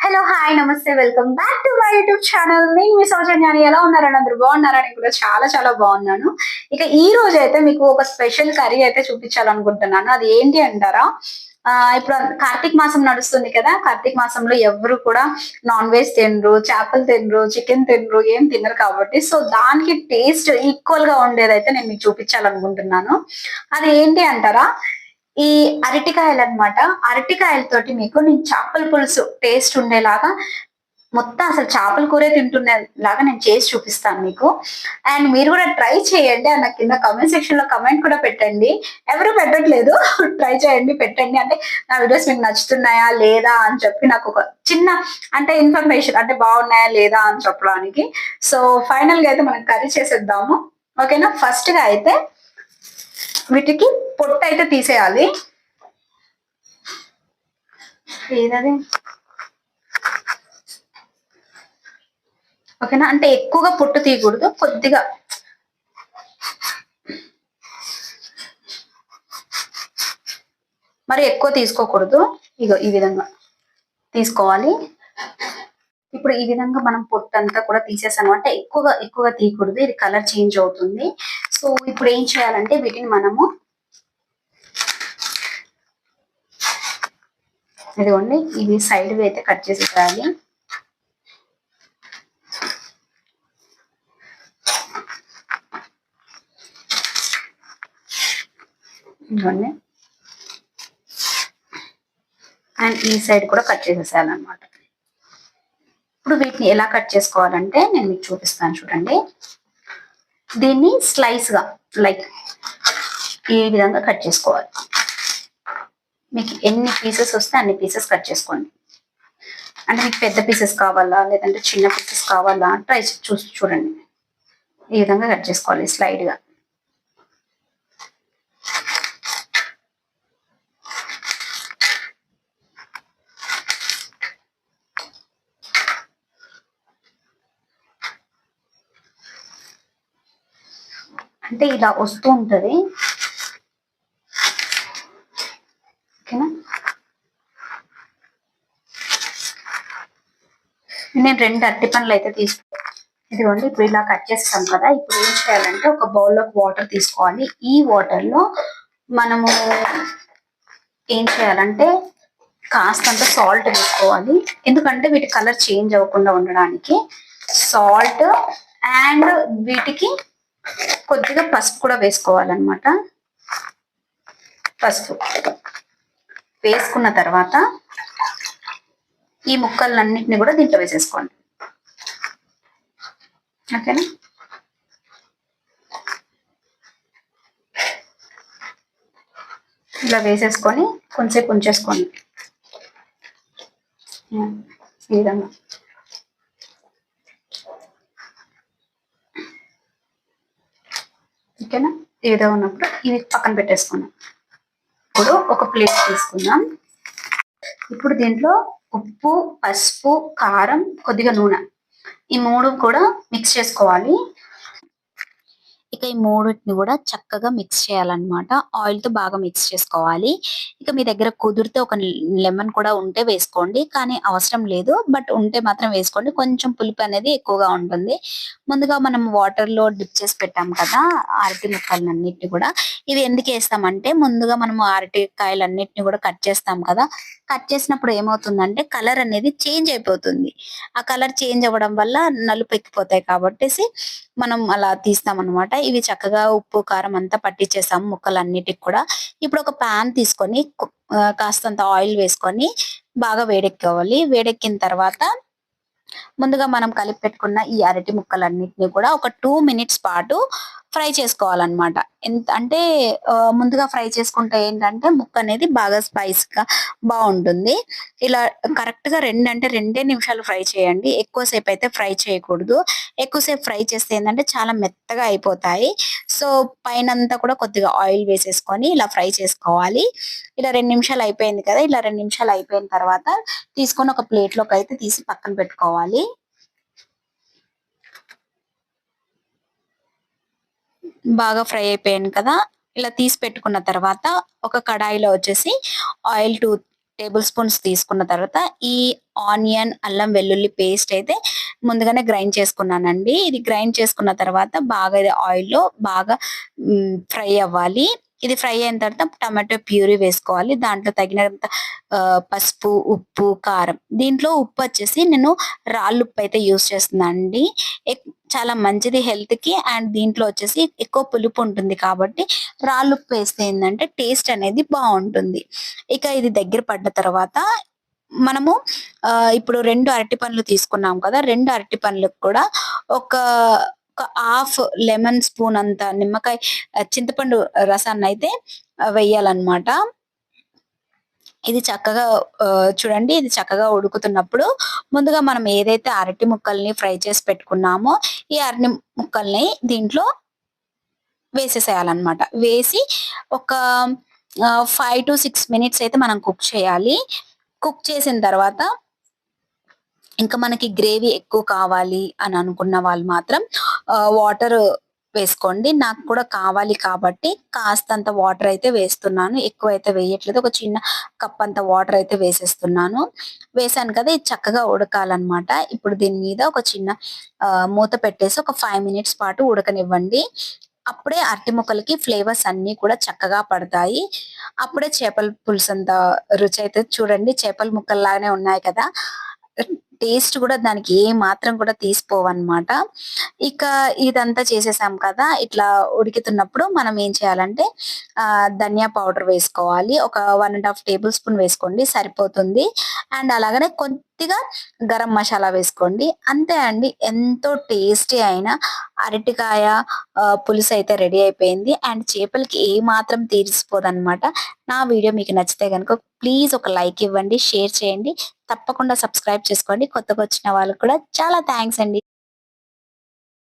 Hello hi నమస్తే welcome back to my YouTube channel. నేను మీ సౌజన్యాన్ని. ఎలా ఉన్నారని అందరూ బాగున్నారని కూడా చాలా చాలా బాగున్నాను. ఇక ఈ రోజు అయితే మీకు ఒక స్పెషల్ కర్రీ అయితే చూపించాలనుకుంటున్నాను. అది ఏంటి అంటారా? ఇప్పుడు కార్తీక మాసం నడుస్తుంది కదా. కార్తీక మాసంలో ఎవరు కూడా నాన్ వెజ్ తినరు, చేపలు తినరు, చికెన్ తినరు, ఏం తినరు కాబట్టి సో దానికి టేస్ట్ ఈక్వల్ గా ఉండేదైతే నేను మీకు చూపించాలనుకుంటున్నాను. అది ఏంటి అంటారా? ఈ అరటికాయలన్నమాట. అరటికాయలతోటి మీకు నేను చేపల పులుసు టేస్ట్ ఉండేలాగా మొత్తం అసలు చేపల కూరే తింటునేలాగా నేను చేసి చూపిస్తాను మీకు. అండ్ మీరు కూడా ట్రై చేయండి. అండ్ నాకు కింద కామెంట్ సెక్షన్ లో కామెంట్ కూడా పెట్టండి. ఎవరు పెట్టట్లేదు. ట్రై చేయండి, పెట్టండి. అంటే నా వీడియోస్ మీకు నచ్చుతున్నాయా లేదా అని చెప్పి నాకు ఒక చిన్న అంటే ఇన్ఫర్మేషన్ అంటే బాగున్నాయా లేదా అని చెప్పడానికి. సో ఫైనల్ గా అయితే మనం కర్రీ చేసేద్దాము. ఓకేనా? ఫస్ట్ గా అయితే వీటికి పొట్టు అయితే తీసేయాలి. ఏదది? ఓకేనా? అంటే ఎక్కువగా పొట్టు తీయకూడదు, కొద్దిగా మరి ఎక్కువ తీసుకోకూడదు. ఇగో ఈ విధంగా తీసుకోవాలి. ఇప్పుడు ఈ విధంగా మనం పొట్టు అంతా కూడా తీసేసాము. అంటే ఎక్కువగా తీయకూడదు, ఇది కలర్ చేంజ్ అవుతుంది. సో ఇప్పుడు ఏం చేయాలంటే వీటిని మనము ఇదిగోండి ఇవి సైడ్ అయితే కట్ చేసేయాలి. ఇదిగోండి. అండ్ ఈ సైడ్ కూడా కట్ చేసేసేయాలన్నమాట. ఇప్పుడు వీటిని ఎలా కట్ చేసుకోవాలంటే నేను మీకు చూపిస్తాను చూడండి. దీన్ని స్లైస్ గా లైక్ ఈ విధంగా కట్ చేసుకోవాలి. మీకు ఎన్ని పీసెస్ వస్తే అన్ని పీసెస్ కట్ చేసుకోండి. అంటే మీకు పెద్ద పీసెస్ కావాలా లేదంటే చిన్న పీసెస్ కావాలా ట్రై చూడండి. ఈ విధంగా కట్ చేసుకోవాలి స్లైడ్ గా. అంటే ఇలా వస్తూ ఉంటది. ఓకేనా? నేను 2 అరటి పండ్లు అయితే ఇదిగోండి. ఇప్పుడు ఇలా కట్ చేస్తాం కదా. ఇప్పుడు ఏం చేయాలంటే ఒక బౌల్ ఆఫ్ వాటర్ తీసుకోవాలి. ఈ వాటర్ లో మనము ఏం చేయాలంటే కాస్తంత సాల్ట్ వేసుకోవాలి. ఎందుకంటే వీటి కలర్ చేంజ్ అవ్వకుండా ఉండడానికి సాల్ట్ అండ్ వీటికి కొద్దిగా పసుపు కూడా వేసుకోవాలన్నమాట. పసుపు వేసుకున్న తర్వాత ఈ ముక్కలన్నిటిని కూడా దీంట్లో వేసేసుకోండి. ఓకేనా? ఇలా వేసేసుకొని కొంచెంసేపు ఉంచేసుకోండి ఈ విధంగా. ఓకేనా? ఈ విధంగా ఉన్నప్పుడు ఇవి పక్కన పెట్టేసుకున్నాం. ఇప్పుడు ఒక ప్లేట్ తీసుకుందాం. ఇప్పుడు దీంట్లో ఉప్పు, పసుపు, కారం, కొద్దిగా నూనె ఈ 3 కూడా మిక్స్ చేసుకోవాలి. ఇక ఈ మూడింటిని కూడా చక్కగా మిక్స్ చేయాలన్నమాట. ఆయిల్ తో బాగా మిక్స్ చేసుకోవాలి. ఇక మీ దగ్గర కుదిరితే ఒక లెమన్ కూడా ఉంటే వేసుకోండి, కానీ అవసరం లేదు. బట్ ఉంటే మాత్రం వేసుకోండి. కొంచెం పులుపు అనేది ఎక్కువగా ఉంటుంది. ముందుగా మనం వాటర్ లో డిప్ చేసి పెట్టాం కదా అరటి ముక్కలన్నిటిని కూడా. ఇవి ఎందుకు వేస్తామంటే ముందుగా మనం అరటికాయలన్నిటిని కూడా కట్ చేస్తాం కదా. కట్ చేసినప్పుడు ఏమవుతుందంటే కలర్ అనేది చేంజ్ అయిపోతుంది. ఆ కలర్ చేంజ్ అవ్వడం వల్ల నలుపు ఎక్కిపోతాయి కాబట్టి మనం అలా తీస్తాం అనమాట. ఇవి చక్కగా ఉప్పు కారం అంతా పట్టించేసాము ముక్కలన్నిటికి కూడా. ఇప్పుడు ఒక పాన్ తీసుకొని కాస్తంత ఆయిల్ వేసుకొని బాగా వేడెక్కాలి. వేడెక్కిన తర్వాత ముందుగా మనం కలిపి పెట్టుకున్న ఈ అరటి ముక్కలన్నిటిని కూడా ఒక 2 మినిట్స్ పాటు ఫ్రై చేసుకోవాలన్నమాట. ఎంత అంటే ముందుగా ఫ్రై చేసుకుంటే ఏంటంటే ముక్క అనేది బాగా స్పైస్ గా బాగుంటుంది. ఇలా కరెక్ట్ గా 2 అంటే 2 నిమిషాలు ఫ్రై చేయండి. ఎక్కువసేపు అయితే ఫ్రై చేయకూడదు. ఎక్కువసేపు ఫ్రై చేస్తే ఏంటంటే చాలా మెత్తగా అయిపోతాయి. సో పైనంతా కూడా కొద్దిగా ఆయిల్ వేసేసుకొని ఇలా ఫ్రై చేసుకోవాలి. ఇలా 2 నిమిషాలు అయిపోయింది కదా. ఇలా 2 నిమిషాలు అయిపోయిన తర్వాత తీసుకొని ఒక ప్లేట్ లోకి అయితే తీసి పక్కన పెట్టుకోవాలి. బాగా ఫ్రై అయిపోయాను కదా. ఇలా తీసి పెట్టుకున్న తర్వాత ఒక కడాయిలో వచ్చేసి ఆయిల్ 2 టేబుల్ స్పూన్స్ తీసుకున్న తర్వాత ఈ ఆనియన్, అల్లం వెల్లుల్లి పేస్ట్ అయితే ముందుగానే గ్రైండ్ చేసుకున్నానండి. ఇది గ్రైండ్ చేసుకున్న తర్వాత బాగా ఇది ఆయిల్‌లో బాగా ఫ్రై అవ్వాలి. ఇది ఫ్రై అయిన తర్వాత టమాటో ప్యూరీ వేసుకోవాలి. దాంట్లో తగినంత పసుపు, ఉప్పు, కారం. దీంట్లో ఉప్పు వచ్చేసి నేను రాళ్ళుప్పు అయితే యూజ్ చేస్తున్నానండి. చాలా మంచిది హెల్త్‌కి. అండ్ దీంట్లో వచ్చేసి ఎక్కువ పులుపు ఉంటుంది కాబట్టి రాళ్ళుప్పు వేస్తే ఏందంటే టేస్ట్ అనేది బావుంటుంది. ఇక ఇది దగ్గర పడ్డ తర్వాత మనము ఇప్పుడు 2 అరటి పండ్లు తీసుకున్నాం కదా! 2 అరటి పండ్లకు కూడా ఒక ఒక హాఫ్ లెమన్ స్పూన్ అంత నిమ్మకాయ చింతపండు రసాన్నయితే వెయ్యాలన్నమాట. ఇది చక్కగా చూడండి ఇది చక్కగా ఉడుకుతున్నప్పుడు ముందుగా మనం ఏదైతే అరటి ముక్కల్ని ఫ్రై చేసి పెట్టుకున్నామో ఈ అరటి ముక్కల్ని దీంట్లో వేసేసేయాలన్నమాట. వేసి ఒక 5-6 మినిట్స్ అయితే మనం కుక్ చేయాలి. కుక్ చేసిన తర్వాత ఇంకా మనకి గ్రేవీ ఎక్కువ కావాలి అని అనుకున్న వాళ్ళు మాత్రం వాటర్ వేసుకోండి. నాకు కూడా కావాలి కాబట్టి కాస్తంత వాటర్ అయితే వేస్తున్నాను. ఎక్కువైతే వేయట్లేదు. ఒక చిన్న కప్ అంత వాటర్ అయితే వేసేస్తున్నాను. వేసాను కదా! ఇది చక్కగా ఉడకాలన్నమాట. ఇప్పుడు దీని మీద ఒక చిన్న మూత పెట్టేసి ఒక 5 మినిట్స్ పాటు ఉడకనివ్వండి. అప్పుడే అరటి ముక్కలకి ఫ్లేవర్స్ అన్నీ కూడా చక్కగా పడతాయి. అప్పుడే చేపల పులుసంత రుచయితే చూడండి చేపల ముక్కల్లాగానే ఉన్నాయి కదా! టేస్ట్ కూడా దానికి ఏ మాత్రం కూడా తీసిపోవన్నమాట. ఇక ఇదంతా చేసేసాం కదా! ఇట్లా ఉడుకుతున్నప్పుడు మనం ఏం చేయాలంటే ధనియా పౌడర్ వేసుకోవాలి. ఒక 1 ½ టేబుల్ స్పూన్ వేసుకోండి సరిపోతుంది. అండ్ అలాగనే కొద్దిగా గరం మసాలా వేసుకోండి. అంతే అండి. ఎంతో టేస్టీ అయిన అరటికాయ పులుసయితే రెడీ అయిపోయింది. అండ్ చేపలకి ఏ మాత్రం తీసిపోదన్నమాట. నా వీడియో మీకు నచ్చితే గనుక ప్లీజ్ ఒక లైక్ ఇవ్వండి, షేర్ చేయండి. తప్పకుండా సబ్స్క్రైబ్ చేసుకోండి. కొత్తగొచ్చిన వాళ్ళకి కూడా చాలా థాంక్స్ అండి.